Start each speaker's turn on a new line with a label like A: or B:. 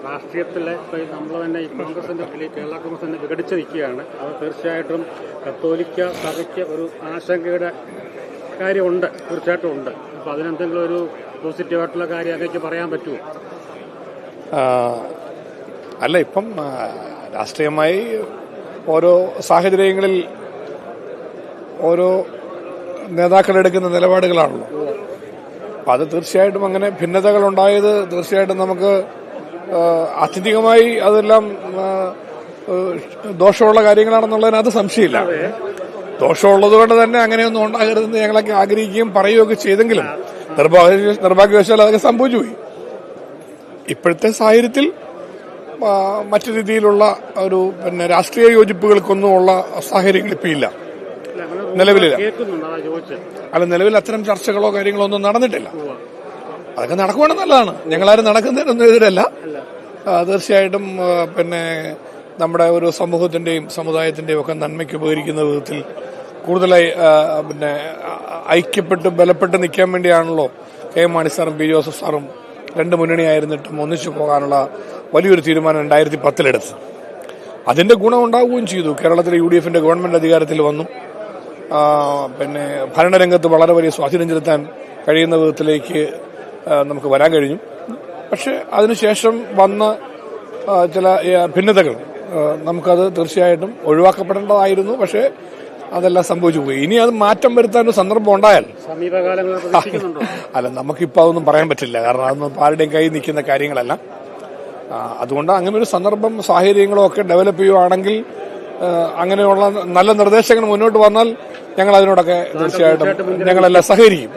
A: രാഷ്ട്രീയത്തിലെ നമ്മൾ തന്നെ ഈ കോൺഗ്രസിന്റെ കേരള കോൺഗ്രസ് തന്നെ വിഘടിച്ച് നിൽക്കുകയാണ്. അത് തീർച്ചയായിട്ടും കത്തോലിക്ക സഭയ്ക്ക് ഒരു ആശങ്കയുടെ കാര്യമുണ്ട്, തീർച്ചയായിട്ടും ഉണ്ട്. അപ്പോൾ അതിനെന്തെങ്കിലും ഒരു പോസിറ്റീവായിട്ടുള്ള കാര്യം അതൊക്കെ പറയാൻ പറ്റുമോ?
B: അല്ല, ഇപ്പം രാഷ്ട്രീയമായി ഓരോ സാഹചര്യങ്ങളിൽ ഓരോ നേതാക്കളെടുക്കുന്ന നിലപാടുകളാണല്ലോ. അപ്പം അത് തീർച്ചയായിട്ടും അങ്ങനെ ഭിന്നതകൾ ഉണ്ടായത് തീർച്ചയായിട്ടും നമുക്ക് ആത്യന്തികമായി അതെല്ലാം ദോഷമുള്ള കാര്യങ്ങളാണെന്നുള്ളതിനകത്ത് സംശയമില്ല. ദോഷമുള്ളത് കൊണ്ട് തന്നെ അങ്ങനെയൊന്നും ഉണ്ടാകരുതെന്ന് ഞങ്ങളൊക്കെ ആഗ്രഹിക്കുകയും പറയുകയൊക്കെ ചെയ്തെങ്കിലും നിർഭാഗ്യവശാൽ അതൊക്കെ സംഭവിച്ചു പോയി. ഇപ്പോഴത്തെ സാഹചര്യത്തിൽ മറ്റു രീതിയിലുള്ള ഒരു രാഷ്ട്രീയ യോജിപ്പുകൾക്കൊന്നുമുള്ള സാഹചര്യങ്ങൾ ഇപ്പം ഇല്ല, നിലവിലില്ല. അല്ല, നിലവിൽ അത്തരം ചർച്ചകളോ കാര്യങ്ങളോ ഒന്നും നടന്നിട്ടില്ല. അതൊക്കെ നടക്കുവാണെങ്കിൽ നല്ലതാണ്. ഞങ്ങളാരും നടക്കുന്നതിനൊന്നും എതിരല്ല. തീർച്ചയായിട്ടും നമ്മുടെ ഒരു സമൂഹത്തിന്റെയും സമുദായത്തിന്റെയും ഒക്കെ നന്മയ്ക്ക് ഉപകരിക്കുന്ന വിധത്തിൽ കൂടുതലായി ഐക്യപ്പെട്ട് ബലപ്പെട്ട് നിൽക്കാൻ വേണ്ടിയാണല്ലോ കെ എം മാണി സാറും പി ജോസഫ് സാറും രണ്ട് മുന്നണിയായിരുന്നിട്ടും ഒന്നിച്ചു പോകാനുള്ള വലിയൊരു തീരുമാനം 2010 എടുത്തത്. അതിന്റെ ഗുണം ഉണ്ടാവുകയും ചെയ്തു. കേരളത്തിലെ UDF ഗവൺമെന്റ് അധികാരത്തിൽ വന്നു. ഭരണരംഗത്ത് വളരെ വലിയ സ്വാധീനം ചെലുത്താൻ കഴിയുന്ന വിധത്തിലേക്ക് നമുക്ക് വരാൻ കഴിഞ്ഞു. പക്ഷെ അതിനുശേഷം വന്ന ചില ഭിന്നതകൾ നമുക്കത് തീർച്ചയായിട്ടും ഒഴിവാക്കപ്പെടേണ്ടതായിരുന്നു. പക്ഷെ അതെല്ലാം സംഭവിച്ചു പോയി. ഇനി അത് മാറ്റം വരുത്താനൊരു സന്ദർഭം ഉണ്ടായാൽ അല്ല, നമുക്കിപ്പോൾ അതൊന്നും പറയാൻ പറ്റില്ല. കാരണം അതൊന്നും ആരുടെയും കയ്യിൽ നിൽക്കുന്ന കാര്യങ്ങളല്ല. അതുകൊണ്ട് അങ്ങനെ ഒരു സന്ദർഭം സാഹചര്യങ്ങളോ ഒക്കെ ഡെവലപ്പ് ചെയ്യുവാണെങ്കിൽ, അങ്ങനെയുള്ള നല്ല നിർദ്ദേശങ്ങൾ മുന്നോട്ട് വന്നാൽ ഞങ്ങൾ അതിനോടൊക്കെ തീർച്ചയായിട്ടും ഞങ്ങളെല്ലാം സഹകരിക്കും.